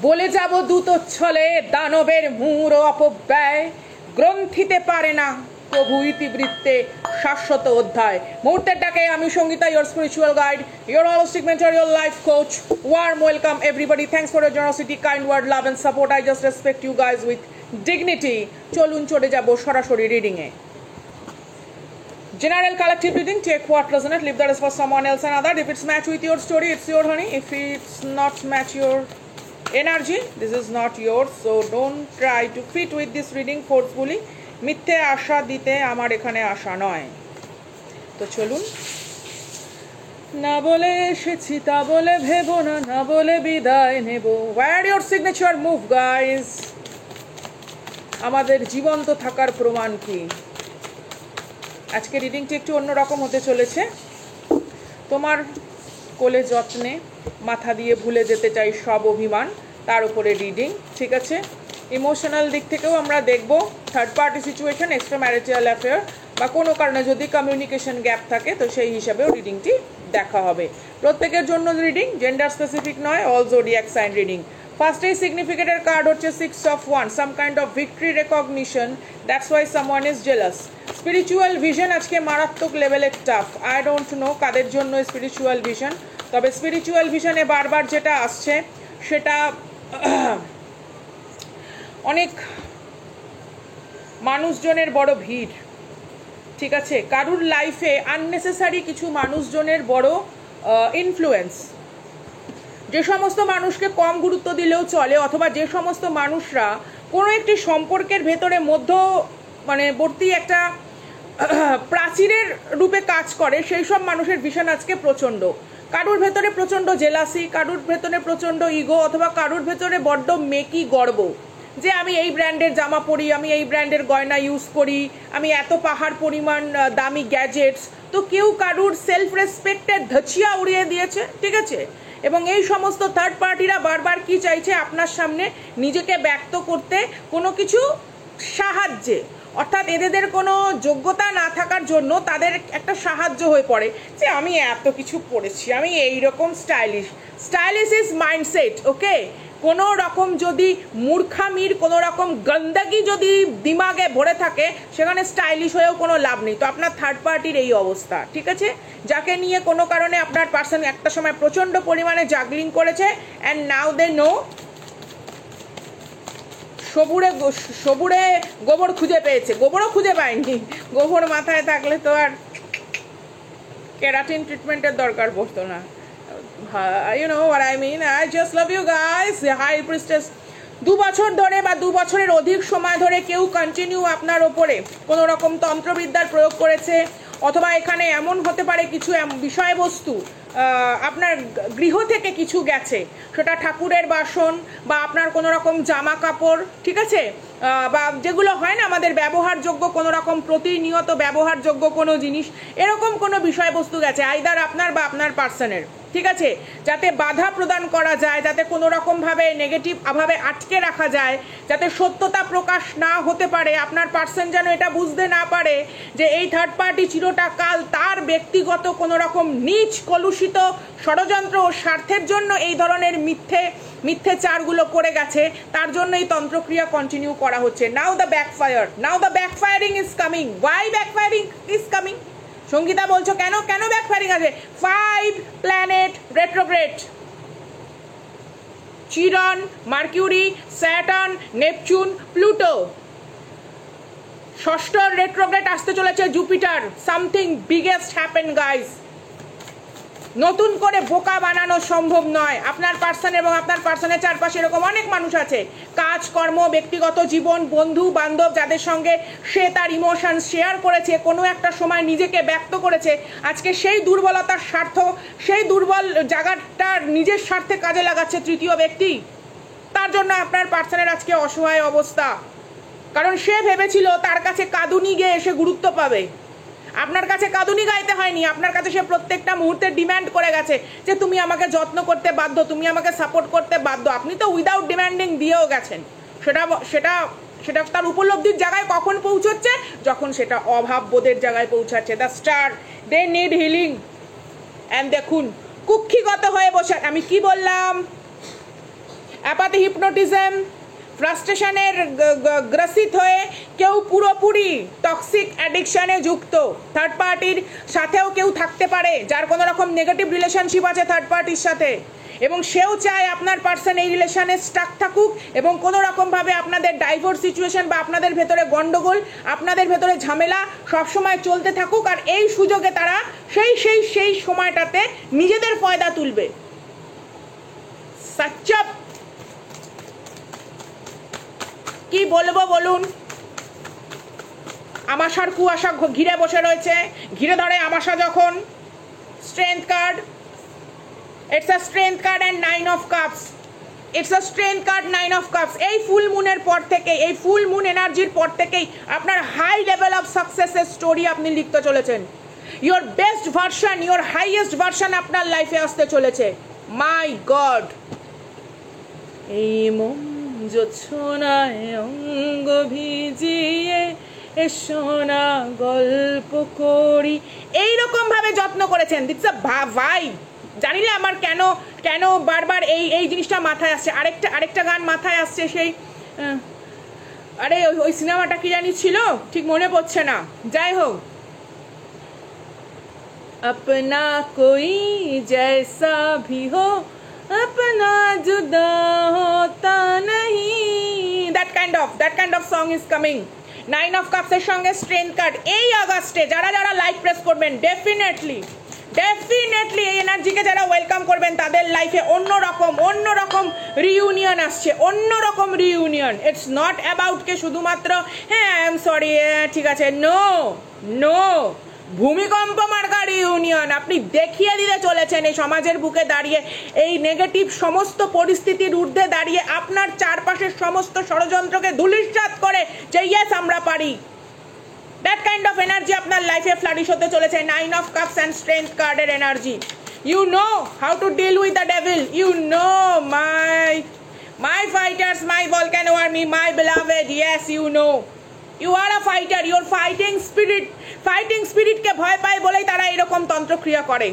বলে যাব দূতচ্ছলে দানবের মূঢ় অপব্যয় গ্রন্থিতে পারে না প্রভু ইতিবৃত্তে শাশ্বত অধ্যায়। মুহূর্তের ডাকে আমি Sangeeta, your spiritual guide, your holistic mentor, your life coach. Warm welcome everybody. Thanks for your generosity, kind word, love and support. I just respect you guys with dignity. চলুন চলে যাব সরাসরি reading a. General collective reading, take what resonate, leave the rest for someone else and other. If it's match with your story, it's your honey. If it's not match your energy, this is not yours. So don't try to fit with this reading forcefully. মিথ্যে আশা দিতে আমার এখানে আশা নয়। তো চলুন। না বলে এসেছি তা বলে ভেবো না, না বলে বিদায় নেব। Where your signature move guys? আমাদের জীবন্ত থাকার প্রমাণ কি? আজকে রিডিংটি একটু অন্যরকম হতে চলেছে। তোমার কোলে যত্নে মাথা দিয়ে ভুলে যেতে চাই সব অভিমান, তার উপরে রিডিং, ঠিক আছে? ইমোশনাল দিক থেকেও আমরা দেখব third party situation, extra marital affair বা কোনো কারণে যদি কমিউনিকেশন গ্যাপ থাকে তো সেই হিসাবেও রিডিংটি দেখা হবে। প্রত্যেকের জন্য রিডিং, জেন্ডার স্পেসিফিক নয়, অল জোডিয়াক সাইন রিডিং। ফার্স্টেই সিগনিফিকেন্টের কার্ড হচ্ছে 6 of Wands, some kind of victory recognition, that's why someone is jealous. Spiritual vision আজকে মারাত্মক লেভেলের টাফ। আই ডোন্ট নো কাদের জন্য স্পিরিচুয়াল ভিশন, তবে স্পিরিচুয়াল ভিশনে বারবার যেটা আসছে সেটা অনেক মানুষজনের বড় ভিড়, ঠিক আছে? কারুর লাইফে আননেসেসারি কিছু মানুষজনের বড় ইনফ্লুয়েন্স। যে সমস্ত মানুষকে কম গুরুত্ব দিলেও চলে, অথবা যে সমস্ত মানুষরা কোনো একটি সম্পর্কের ভেতরে বর্তী একটা প্রাচীরের রূপে কাজ করে, সেই সব মানুষের ভিশন আজকে প্রচণ্ড। কারুর ভেতরে প্রচণ্ড জেলাসি, কারুর ভেতরে প্রচণ্ড ইগো, অথবা কারুর ভেতরে বড্ড মেকি গর্ব যে আমি এই ব্র্যান্ডের জামা পরি, আমি এই ব্র্যান্ডের গয়না ইউজ করি, আমি এত পাহাড় পরিমাণ দামি গ্যাজেটস। তো কেউ কারুর সেলফ রেসপেক্টের ধচিয়া উড়িয়ে দিয়েছে, ঠিক আছে? এবং এই সমস্ত থার্ড পার্টিরা বারবার কি চাইছে? আপনার সামনে নিজেকে ব্যক্ত করতে কোনো কিছু সাহায্যে, অর্থাৎ এদের কোনো যোগ্যতা না থাকার জন্য তাদের একটা সাহায্য হয়ে পড়ে যে আমি এত কিছু পড়েছি, আমি এইরকম স্টাইলিশ। স্টাইলিশ ইজ মাইন্ডসেট, ওকে? কোনো রকম যদি মূর্খামির কোনো রকম গন্দগি যদি দিমাগে ভরে থাকে, সেখানে স্টাইলিশ হয়েও কোনো লাভ নেই। তো আপনার থার্ড পার্টির এই অবস্থা, ঠিক আছে? যাকে নিয়ে কোনো কারণে আপনার পার্সন একটা সময় প্রচণ্ড পরিমাণে জাগলিং করেছে, অ্যান্ড নাও দে নো সবুরে গোবর খুঁজে পেয়েছে। গোবরও খুঁজে পায়নি, গোবর মাথায় থাকলে তো আর কেরাটিন ট্রিটমেন্টের দরকার পড়তো না। You know what I mean? I just love you guys. High Priestess 2 বছর ধরে বা 2 বছরের অধিক সময় ধরে কেউ কন্টিনিউ আপনার ওপরে কোনো রকম তন্ত্রবিদ্যার প্রয়োগ করেছে, অথবা এখানে এমন হতে পারে কিছু বিষয়বস্তু আপনার গৃহ থেকে কিছু গেছে, সেটা ঠাকুরের বাসন বা আপনার কোনো রকম জামা কাপড়, ঠিক আছে? বা যেগুলো হয় না আমাদের ব্যবহারযোগ্য, কোনো রকম প্রতিনিয়ত ব্যবহারযোগ্য কোনো জিনিস, এরকম কোনো বিষয়বস্তু গেছে আইদার আপনার বা আপনার পার্সনের, ঠিক আছে? যাতে বাধা প্রদান করা যায়, যাতে কোনো রকমভাবে নেগেটিভ ভাবে আটকে রাখা যায়, যাতে সত্যতা প্রকাশ না হতে পারে। আপনার পার্সন যেন এটা বুঝতে না পারে যে এই থার্ড পার্টি চিরটা কাল তার ব্যক্তিগত কোনো রকম নীচ কলুষিত ষড়যন্ত্র ও স্বার্থের জন্য এই ধরনের মিথ্যে চারগুলো করে গেছে, তার জন্য এই তন্ত্রক্রিয়া কন্টিনিউ করা হচ্ছে। Now the backfire, now the backfiring is coming. Why backfiring is coming? Sangeeta বলছো কেন কেন ব্যাকফায়ারিং আছে? 5 planet retrograde, Chiron, Mercury, Saturn, Neptune, Pluto. ষষ্ঠ রেট্রোগ্রেড আসতে চলেছে Jupiter. Something biggest happen guys. নতুন করে বোকা বানানো সম্ভব নয়। আপনার পার্সন এবং আপনার পার্সনের চারপাশে এরকম অনেক মানুষ আছে, কাজকর্ম, ব্যক্তিগত জীবন, বন্ধু বান্ধব, যাদের সঙ্গে সে তার ইমোশন শেয়ার করেছে, কোনো একটা সময় নিজেকে ব্যক্ত করেছে। আজকে সেই দুর্বলতার স্বার্থ, সেই দুর্বল জায়গাটা নিজের স্বার্থে কাজে লাগাচ্ছে তৃতীয় ব্যক্তি। তার জন্য আপনার পার্সনের আজকে অসহায় অবস্থা, কারণ সে ভেবেছিল তার কাছে কাঁদুনি গেয়ে এসে গুরুত্ব পাবে। আপনার কাছে কাঁদুনি গাইতে হয়নি, আপনার কাছে সে প্রত্যেকটা মুহূর্তে ডিম্যান্ড করে গেছে যে তুমি আমাকে যত্ন করতে বাধ্য, তুমি আমাকে সাপোর্ট করতে বাধ্য। আপনি তো উইদাউট ডিম্যান্ডিং দিয়েও গেছেন। সেটা তার উপলব্ধির জায়গায় কখন পৌঁছচ্ছে? যখন সেটা অভাব বোধের জায়গায় পৌঁছাচ্ছে। The star, they need healing. And দেখুন কুক্ষিগত হয়ে বসে, আমি কি বললাম? অ্যাপাথি হিপনোটিজম, ফ্রাস্ট্রেশনের গ্রসিত হয়ে কেউ পুরোপুরি টক্সিক অ্যাডিকশানে যুক্ত, থার্ড পার্টির সাথেও কেউ থাকতে পারে যার কোনো রকম নেগেটিভ রিলেশনশিপ আছে থার্ড পার্টির সাথে, এবং সেও চায় আপনার পার্সন এই রিলেশনে স্টাক থাকুক এবং কোনো রকমভাবে আপনাদের ডাইভোর্স সিচুয়েশন বা আপনাদের ভেতরে গন্ডগোল, আপনাদের ভেতরে ঝামেলা সবসময় চলতে থাকুক, আর এই সুযোগে তারা সেই সময়টাতে নিজেদের ফয়দা তুলবে। সাচ্চা কি বলবো বলুন? আমাশার কুয়াশা ঘিরে বসে রয়েছে, ঘিরে ধরে আমাশা যখন। Strength card, it's a strength card and 9 of cups, it's a strength card 9 of cups. এই ফুল মুনের পর থেকে, এই ফুল মুন এনার্জির পর থেকেই আপনার হাই লেভেল অফ সাকসেসের স্টোরি আপনি লিখতে চলেছেন। Your best version, your highest version আপনার লাইফে আসতে চলেছে। মাই গড, এই মন জোছনায় অঙ্গ ভিজিয়ে সোনা গল্প করি, এইরকম ভাবে যত্ন করেছেন। দিটস আ ভাইব। জানি না আমার কেন বারবার এই জিনিসটা মাথায় আসছে। আরেকটা গান মাথায় আসছে, সেই আরে ওই সিনেমাটা কি জানি ছিল, ঠিক মনে পড়ছে না। যাই হোক, अपना कोई जैसा भी हो अपना जुदा होता नहीं, that kind of song is coming. 9 of cups এর সঙ্গে স্ট্রেংথ কার্ড। এই আগস্টে যারা লাইক প্রেস করবেন, ডেফিনেটলি এই এনার্জিকে যারা ওয়েলকাম করবেন, তাদের লাইফে অন্যরকম রিইউনিয়ন আসছে, অন্যরকম রিইউনিয়ন। ইটস নট অ্যাবাউট কে শুধুমাত্র হ্যাঁ আই এম সরি ঠিক আছে, নো ভূমিকম্প মার্কা রিইউনিয়ন আপনি দেখিয়ে দিতে চলেছেন এই সমাজের বুকে দাঁড়িয়ে, এই নেগেটিভ সমস্ত পরিস্থিতির ঊর্ধ্বে দাঁড়িয়ে আপনার চারপাশের সমস্ত ষড়যন্ত্রকে ধূলিসাৎ করে যে ইয়েস আমরা পারি। দ্যাট কাইন্ড অফ এনার্জি আপনার লাইফে ফ্লারিশ হতে চলেছে। 9 অফ কাপস অ্যান্ড স্ট্রেংথ কার্ডের এনার্জি। You know how to deal with the devil, you know my fighters, my volcano army, my beloved, yes you know you are a fighter, your fighting spirit কে ভয় পায় বলেই তারা এরকম তন্ত্রক্রিয়া করে।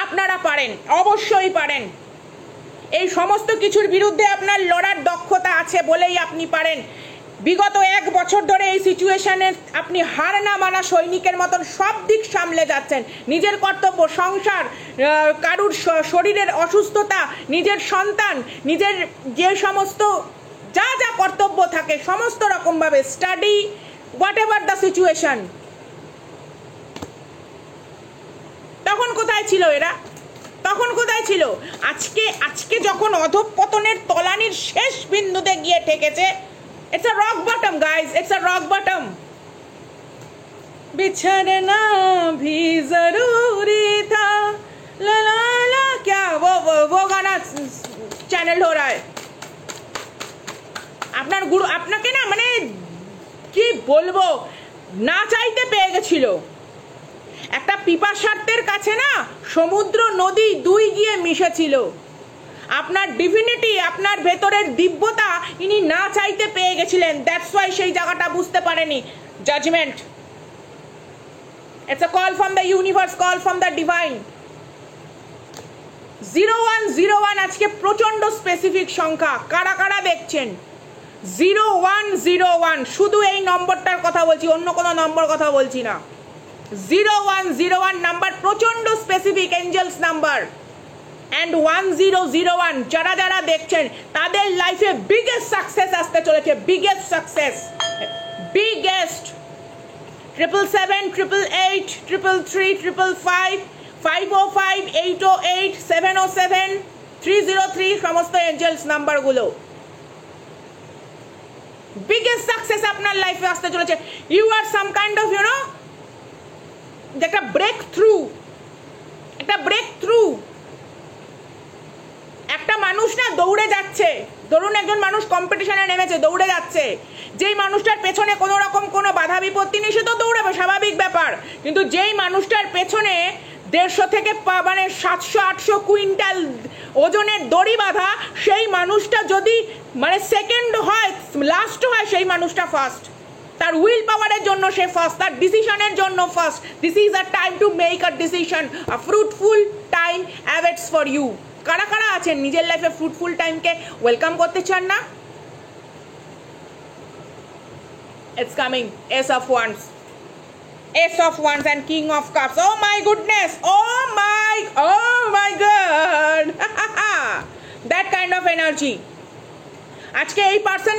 আপনারা পারেন, অবশ্যই পারেন। এই সমস্ত কিছুর বিরুদ্ধে আপনার লড়ার দক্ষতা আছে বলেই আপনি পারেন। বিগত 1 বছর ধরে এই সিচুয়েশনে আপনি হার না মানা সৈনিকের মতন সব দিক সামলে যাচ্ছেন। নিজের কর্তব্য, সংসার, কারুর শরীরের অসুস্থতা, নিজের সন্তান, নিজের যে সমস্ত যা কর্তব্য থাকে সমস্ত রকমভাবে, study, what ever the situation. তখন কোথায় ছিল এরা? তখন কোথায় ছিল? আজকে যখন অধঃপতনের তলানির শেষ বিন্দুতে গিয়ে ঠেকেছে, it's a rock bottom guys, it's a rock bottom. बिछड़ना भी जरूरी था, ला ला ला, क्या वो गाना चैनल हो रहा है। আপনার গুরু আপনাকে না মানে কি বলবো, না চাইতে পেয়ে গেছিল। একটা পিপাসার্থের কাছে না সমুদ্র নদী দুই গিয়ে মিশেছিল। আপনার ডিভিনিটি, আপনার ভেতরের দিব্যতা ইনি না চাইতে পেয়ে গেছিলেন। দ্যাটস ওয়াই সেই জায়গাটা বুঝতে পারেনি। Judgement, it's a call from the universe, call from the divine. 0101 আজকে প্রচন্ড স্পেসিফিক সংখ্যা। কারা দেখছেন? 0101, শুধু এই নম্বরটার কথা বলছি, অন্য কোনো নম্বর কথা বলছি না। 0101 নাম্বার প্রচন্ড স্পেসিফিক এঞ্জেলস নাম্বার। অ্যান্ড 1001 যারা দেখছেন তাদের লাইফে বিগেস্ট সাকসেস আসতে চলেছে, বিগেস্ট সাকসেস, বিগেস্ট। 777, 888, 333, 555, 505, 808, 707, 303 সমস্ত এঞ্জেলস নাম্বারগুলো। বিগেস্ট সাকসেস আপনার লাইফে আসতে চলেছে। You are some kind of একটা ব্রেক থ্রু। একটা মানুষ না দৌড়ে যাচ্ছে, ধরুন একজন মানুষ কম্পিটিশনে নেমেছে, দৌড়ে যাচ্ছে, যেই মানুষটার পেছনে কোনো রকম কোনো বাধা বিপত্তি নেই সে তো দৌড়াবে, স্বাভাবিক ব্যাপার। কিন্তু যেই মানুষটার পেছনে 150 থেকে মানে 700-800 কুইন্টাল ওজনের দড়ি বাঁধা, সেই মানুষটা যদি মানে সেকেন্ড হয়, লাস্ট হয়, সেই মানুষটা ফার্স্ট। তার উইল পাওয়ারের জন্য সে ফার্স্ট, তার ডিসিশনের জন্য first. This is a time to make a decision. A fruitful time awaits for you. কারা কারা আছেন নিজের লাইফে ফ্রুটফুল টাইমকে ওয়েলকাম করতে চান না? It's coming. Ace of Wands. Ace of Wands and King of Cups. Oh my goodness. Oh my God. That kind of energy. আজকে এই পার্সন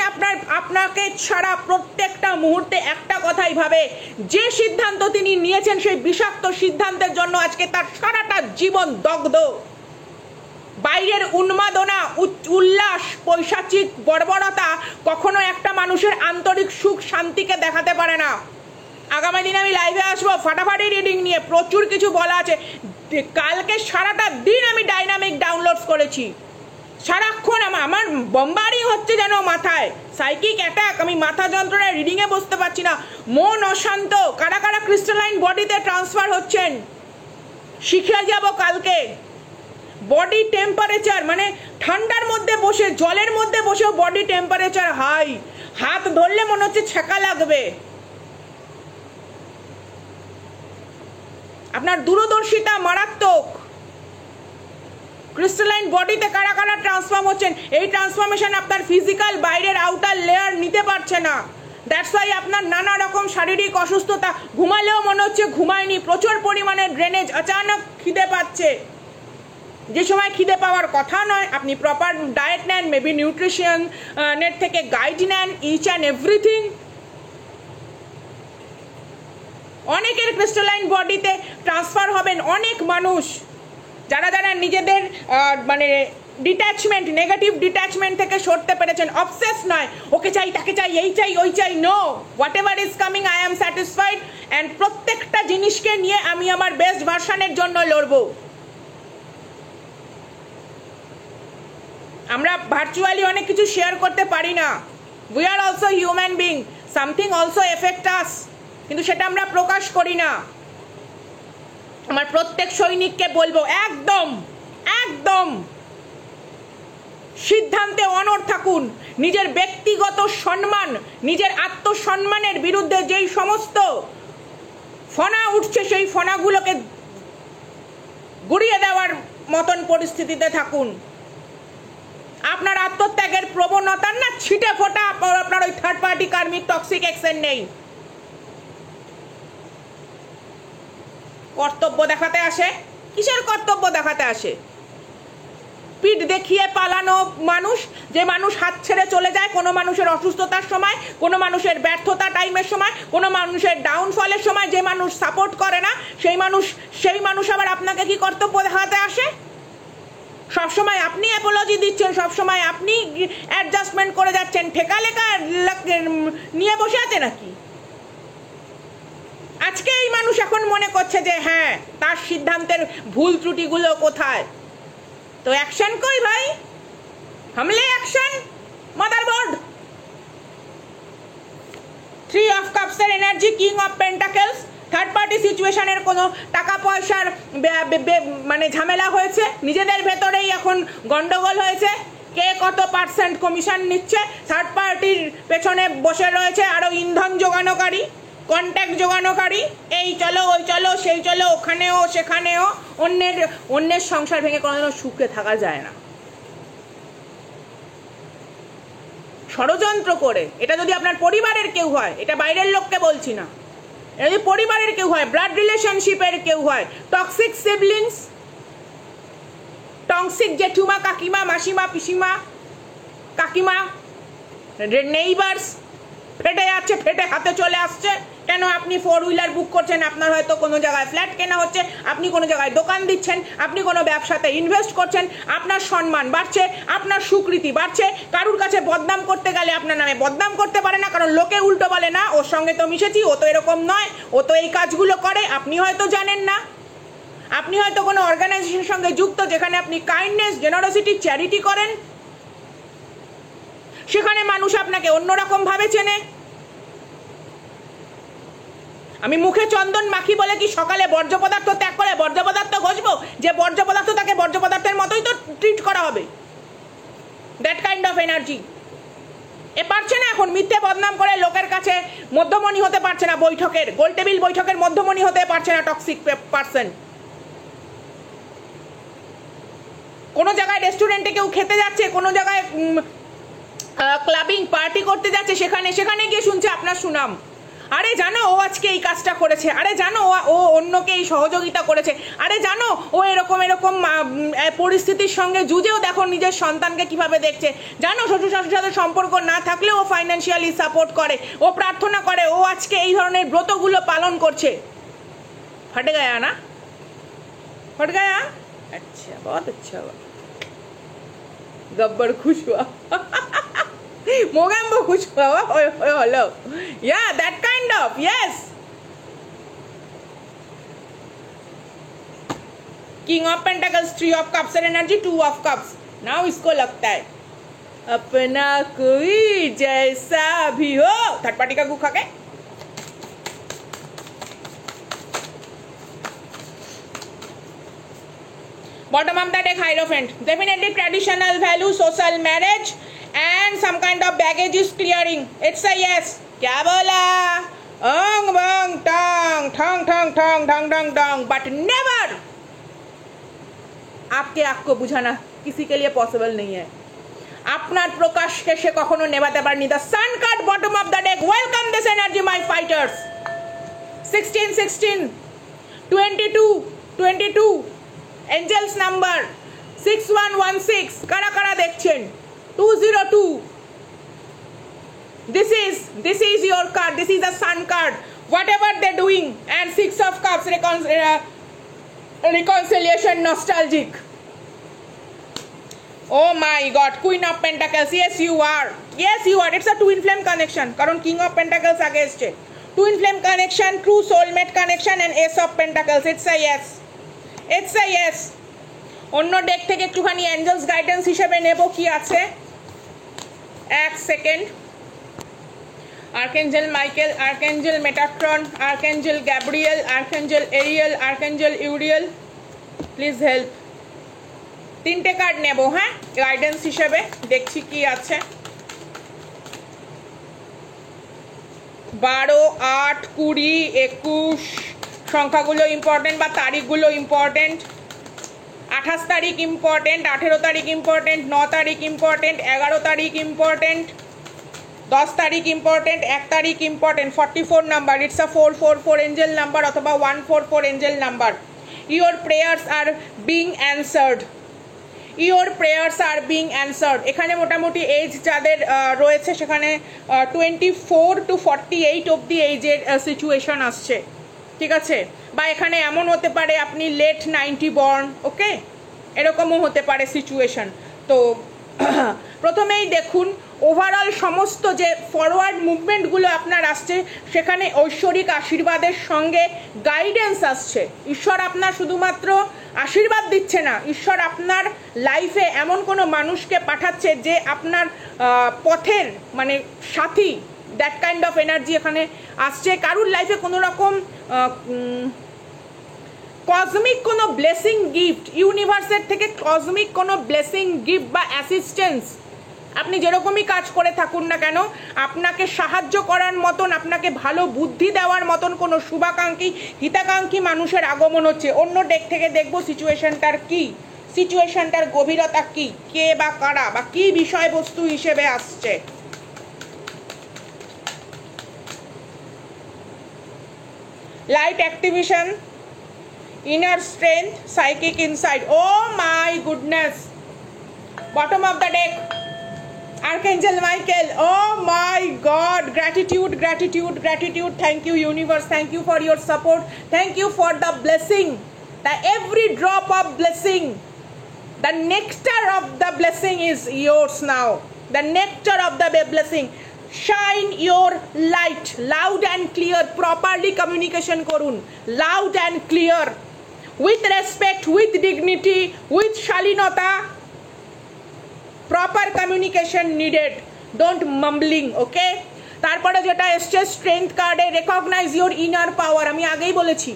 আপনাকে ছাড়া প্রত্যেকটা মুহূর্তে একটা কথাই ভাবে, যে সিদ্ধান্ত তিনি নিয়েছেন সেই বিষাক্ত সিদ্ধান্তের জন্য আজকে তার সারাটা জীবন দগ্ধ। বাইরের উন্মাদনা, উল্লাস, পৈশাচিক বর্বরতা কখনো একটা মানুষের আন্তরিক সুখ শান্তিকে দেখাতে পারে না। আগামী দিনে আমি লাইভে আসবো ফাটাফাটি রিডিং নিয়ে, প্রচুর কিছু বলা আছে। কালকে সারাটা দিন আমি ডাইনামিক ডাউনলোডস করেছি, সারাক্ষণ আমার বম্বারিং হচ্ছে যেন মাথায়, সাইকিক অ্যাটাক, আমি মাথা যন্ত্রণায় রিডিংয়ে বসতে পারছি না, মন অশান্ত। কারা কারা ক্রিস্টালাইন বডিতে ট্রান্সফার হচ্ছেন শিখে যাব কালকে। বডি টেম্পারেচার মানে ঠান্ডার মধ্যে বসে, জলের মধ্যে বসেও বডি টেম্পারেচার হাই, হাত ধরলে মনে হচ্ছে ছ্যাঁকা লাগবে। আপনার দূরদর্শিতা মারাত্মক। ক্রিস্টালাইন বডিতে কারা কারা ট্রান্সফর্ম হচ্ছেন, এই ট্রান্সফরমেশন আপনার ফিজিক্যাল বাইরের আউটার লেয়ার নিতে পারছে না। দ্যাটস ওয়াই আপনার নানা রকম শারীরিক অসুস্থতা, ঘুমালেও মনে হচ্ছে ঘুমায়নি, প্রচুর পরিমাণে ড্রেনেজ, অচানক খিদে পাচ্ছে যে সময় খিদে পাওয়ার কথা নয়। আপনি প্রপার ডায়েট নেন, মেবি নিউট্রিশন নেট থেকে গাইড নেন, ইচ অ্যান্ড এভরিথিং। অনেকের ক্রিস্টালাইন বডিতে ট্রান্সফার হবেন, অনেক মানুষ যারা যারা নিজেদের মানে ডিট্যাচমেন্ট, নেগেটিভ ডিট্যাচমেন্ট থেকে সরতে পেরেছেন। অবসেস নয়, ওকে চাই, তাকে চাই, এই চাই, ওই চাই, no, whatever is coming I am satisfied, and প্রত্যেকটা জিনিসকে নিয়ে আমি আমার বেস্ট ভার্সনের জন্য লড়বো। আমরা ভার্চুয়ালি অনেক কিছু শেয়ার করতে পারি না, we are also human being, something also effect us, কিন্তু সেটা আমরা প্রকাশ করি না। আমার প্রত্যেক সৈনিককে বলবো একদম একদম সিদ্ধান্তে অনড় থাকুন। নিজের ব্যক্তিগত সম্মান, নিজের আত্মসম্মানের বিরুদ্ধে যেই সমস্ত ফনা উঠছে সেই ফনাগুলোকে গুড়িয়ে দেওয়ার মতন পরিস্থিতিতে থাকুন। আপনার আত্মত্যাগের প্রবণতার না ছিটে ফোটা আপনার ওই থার্ড পার্টি কার্মিক টক্সিক এক্সেন নেই। কর্তব্য দেখাতে আসে, কিসের কর্তব্য দেখাতে আসে? পিঠ দেখিয়ে পালানো মানুষ, যে মানুষ হাত ছেড়ে চলে যায় কোনো মানুষের অসুস্থতার সময়, কোনো মানুষের ব্যর্থতা টাইমের সময়, কোনো মানুষের ডাউনফলের সময়, যে মানুষ সাপোর্ট করে না সেই মানুষ আবার আপনাকে কি কর্তব্য দেখাতে আসে? সবসময় আপনি অ্যাপোলজি দিচ্ছেন, সবসময় আপনি অ্যাডজাস্টমেন্ট করে যাচ্ছেন, ঠেকা লেখা নিয়ে বসে আছে নাকি? আজকে এই মানুষ এখন মনে করছে যে হ্যাঁ, তার সিদ্ধান্তের ভুল ত্রুটিগুলো কোথায়। তো অ্যাকশন কই ভাই, হামলে অ্যাকশন, মাদারবোর্ড। 3 অফ কাপসের energy, king of pentacles, third party সিচুয়েশনের কোনো টাকা পয়সার মানে ঝামেলা হয়েছে, নিজেদের ভেতরেই এখন গন্ডগোল হয়েছে, কে কত পার্সেন্ট কমিশন নিচ্ছে, থার্ড পার্টির পেছনে বসে রয়েছে আরো ইন্ধন যোগানোকারী, কন্ট্যাক্ট যোগানোকারী, এই চলো ওই চলো সেই চলো, ওখানেও সেখানেও। অন্যের সংসার ভেঙে কোনোদিনও সুখে থাকা যায় না, ষড়যন্ত্র করে। এটা যদি আপনার পরিবারের কেউ হয়, এটা বাইরের লোককে বলছি না, এটা যদি পরিবারের কেউ হয়, ব্লাড রিলেশনশিপের কেউ হয়, টক্সিক সিবলিংস, টক্সিক জেঠুমা, কাকিমা, মাসিমা, পিসিমা, কাকিমা, নেইবার্স, ফেটে যাচ্ছে, ফেটে হাতে চলে আসছে। কেন? আপনি 4 হুইলার বুক করছেন, আপনার হয়তো কোনো জায়গায় ফ্ল্যাট কেনা হচ্ছে, আপনি কোনো জায়গায় দোকান দিচ্ছেন, আপনি কোনো ব্যবসাতে ইনভেস্ট করছেন, আপনার সম্মান বাড়ছে, আপনার স্বীকৃতি বাড়ছে। কারুর কাছে বদনাম করতে গেলে আপনার নামে বদনাম করতে পারে না, কারণ লোকে উল্টো বলে না ওর সঙ্গে তো মিশেছি, ও তো এরকম নয়, ও তো এই কাজগুলো করে, আপনি হয়তো জানেন না। আপনি হয়তো কোনো অর্গানাইজেশনের সঙ্গে যুক্ত যেখানে আপনি কাইন্ডনেস, জেনারসিটি, চ্যারিটি করেন, সেখানে মানুষ আপনাকে অন্যরকম ভাবে চেনে। আমি মুখে চন্দন মাখি বলে কি সকালে বর্জ্য পদার্থ ত্যাগ করে বর্জ্য পদার্থ ঘষবো? যে বর্জ্য পদার্থ তাকে বর্জ্য পদার্থের মতোই তো ট্রিট করা হবে। That kind of energy. এ পারছে না এখন মিথ্যে বদনাম করে লোকের কাছে মধ্যমণি হতে পারছে না, বৈঠকের গোল টেবিল বৈঠকের মধ্যমণি হতে পারছে না টক্সিক পারসন। কোনো জায়গায় রেস্টুরেন্টে কেউ খেতে যাচ্ছে, কোনো জায়গায় ক্লাবিং পার্টি করতে যাচ্ছে, সেখানে গিয়ে শুনছে আপনার সুনাম। আরে জানো ও আজকে এই কাজটা করেছে, আরে জানো ও অন্যকে এই সহযোগিতা করেছে, আরে জানো ও এরকম পরিস্থিতির সঙ্গে যুঝেও দেখো নিজের সন্তানকে কিভাবে দেখছে, জানো শ্বশুর শাশুড়ির সাথে সম্পর্ক না থাকলেও ও ফাইন্যান্সিয়ালি সাপোর্ট করে, ও প্রার্থনা করে, ও আজকে এই ধরনের ব্রতগুলো পালন করছে। ফট গায়া না, ফট গায়া, আচ্ছা বহুত আচ্ছা, গব্বর খুশ হুয়া, Mogambo खुश हुआ, hello, yeah, that kind of, yes. King of Pentacles, 3 of Cups energy, 2 of Cups. Now इसको लगता है अपना कोई जैसा भी हो, थर्ड पार्टी का गुखा के bottom of the deck, Hierophant. Definitely traditional value, social marriage and some kind of baggage is clearing. It's a yes. क्या बोला? Ong bong tong tong tong tong tong tong tong, but never आपके आँख को बुझाना किसी के लिए possible नहीं है। আপনার প্রকাশকে সে কখনো নেভাতে পারেনি। The sun card bottom of the deck. Welcome this energy, my fighters. 16 16 22 22 angels number 6116 কারা কারা দেখছেন 202 this is your card, this is the sun card, whatever they're doing, and 6 of cups, reconciliation, nostalgic. Oh my god, queen of pentacles, yes you are, it's a twin flame connection কারণ king of pentacles আগে এসছে, twin flame connection, true soulmate connection, and ace of pentacles. It's a yes, it's a yes. অন্য day থেকে একটুখানি Angeles guidance হিসেবে নেব কি আছে, এক second. Archangel Michael, আর্কেঞ্জেল Metatron, আর্কেঞ্জেল Gabriel, আর্কেঞ্জেল Ariel, আর্কেঞ্জেল Uriel, please help. তিনটে কার্ড নেব, হ্যাঁ, গাইডেন্স হিসেবে দেখছি কি আছে। 12, 8, 20, 21 সংখ্যাগুলো ইম্পর্টেন্ট বা তারিখগুলো ইম্পর্টেন্ট। 28 তারিখ ইম্পর্টেন্ট, 18 তারিখ ইম্পর্টেন্ট, 9 তারিখ ইম্পর্টেন্ট, 11 তারিখ ইম্পর্টেন্ট, 10 তারিখ ইম্পর্টেন্ট, 1 তারিখ important. 44 number, it's a 444 Angel number অথবা 144 Angel number. Your prayers are being answered, your prayers are being answered. এখানে মোটামুটি এজ যাদের রয়েছে সেখানে 24 to 48 অবধি এইজের সিচুয়েশন আসছে, ঠিক আছে, বা এখানে এমন হতে পারে আপনি লেট 90 বর্ন, ওকে, এরকমও হতে পারে সিচুয়েশন। তো প্রথমেই দেখুন ওভারঅল সমস্ত যে ফরওয়ার্ড মুভমেন্টগুলো আপনার আসছে সেখানে ঐশ্বরিক আশীর্বাদের সঙ্গে গাইডেন্স আসছে। ঈশ্বর আপনার শুধুমাত্র আশীর্বাদ দিচ্ছে না, ঈশ্বর আপনার লাইফে এমন কোনো মানুষকে পাঠাচ্ছে যে আপনার পথের মানে সাথী, দ্যাট কাইন্ড অফ এনার্জি এখানে আসছে। কারুর লাইফে কোনো রকম কসমিক কোনো ব্লেসিং গিফট, ইউনিভার্সের থেকে কসমিক কোনো ব্লেসিং গিফট বা অ্যাসিস্ট্যান্স, আপনি যেরকমই কাজ করে থাকুন না কেন আপনাকে সাহায্য করার মতন, আপনাকে ভালো বুদ্ধি দেওয়ার মতন কোনো শুভাকাঙ্ক্ষী হিতাকাঙ্ক্ষী মানুষের আগমন হচ্ছে। অন্য ডেক থেকে দেখবো সিচুয়েশনটার কি, সিচুয়েশনটার গভীরতা কি, কে বা কারা বা কি বিষয়বস্তু হিসেবে আসছে। Light activation, inner strength, psychic insight. Oh my goodness, bottom of the deck, Archangel Michael. Oh my god, gratitude, gratitude, gratitude. Thank you universe, thank you for your support, thank you for the blessing, the every drop of blessing, the nectar of the blessing is yours now, the nectar of the blessing. Shine your light loud and clear, properly communication korun, loud and clear, with respect, with dignity, with shalinota, proper communication needed, don't mumbling, okay? তারপরে যেটা এসছে strength কার্ডে, recognise your inner পাওয়ার। আমি আগেই বলেছি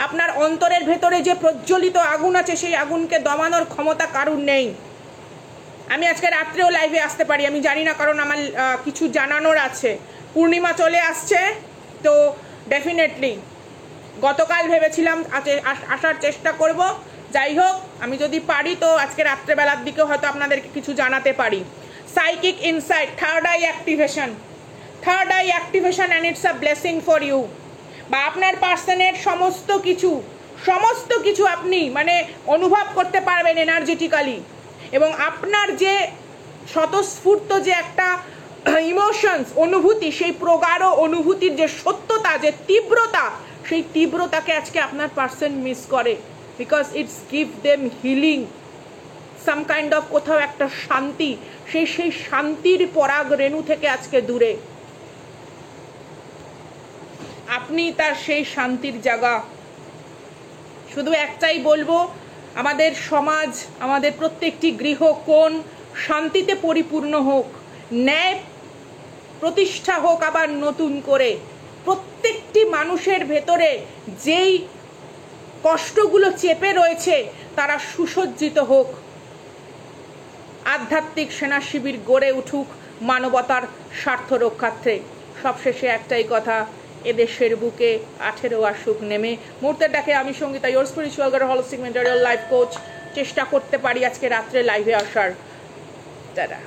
আপনার অন্তরের ভেতরে যে প্রজ্বলিত আগুন আছে সেই আগুনকে দমানোর ক্ষমতা কারুর নেই। আমি আজকে রাত্রেও লাইভে আসতে পারি, আমি জানি না, কারণ আমার কিছু জানানোর আছে। পূর্ণিমা চলে আসছে তো ডেফিনেটলি গতকাল ভেবেছিলাম আসার চেষ্টা করব, যাই হোক, আমি যদি পারি তো আজকে রাত্রেবেলার দিকে হয়তো আপনাদেরকে কিছু জানাতে পারি। Psychic insight, third eye activation, third eye activation and it's a blessing for you. বা আপনার পার্সনের সমস্ত কিছু আপনি মানে অনুভব করতে পারবেন এনার্জেটিক্যালি, এবং আপনার যে স্বতঃস্ফূর্ত যে একটা ইমোশনস, অনুভূতি, সেই প্রগাঢ় অনুভূতির যে সত্যতা, যে তীব্রতা, সেই তীব্রতাকে আজকে আপনার পার্সন মিস করে, because it's give them healing, some kind of কোথাও একটা শান্তি, সেই শান্তির পরাগ রেণু থেকে আজকে দূরে। আপনি তার সেই শান্তির জায়গা। শুধু একটাই বলবো, আমাদের সমাজ, আমাদের প্রত্যেকটি গৃহকোণ শান্তিতে পরিপূর্ণ হোক, ন্যায় প্রতিষ্ঠা হোক আবার নতুন করে, প্রত্যেকটি মানুষের ভেতরে যেই কষ্টগুলো চেপে রয়েছে তারা সুসজ্জিত হোক, আধ্যাত্মিক সেনা শিবির গড়ে উঠুক মানবতার স্বার্থ রক্ষার্থে। সবশেষে একটাই কথা, এদেশের বুকে 18 আসুক নেমে। মুহূর্তের ডাকে আমি Sangeeta, your spiritual guide, holistic mental life coach, চেষ্টা করতে পারি আজকে রাত্রে লাইভে আসার। দাদা।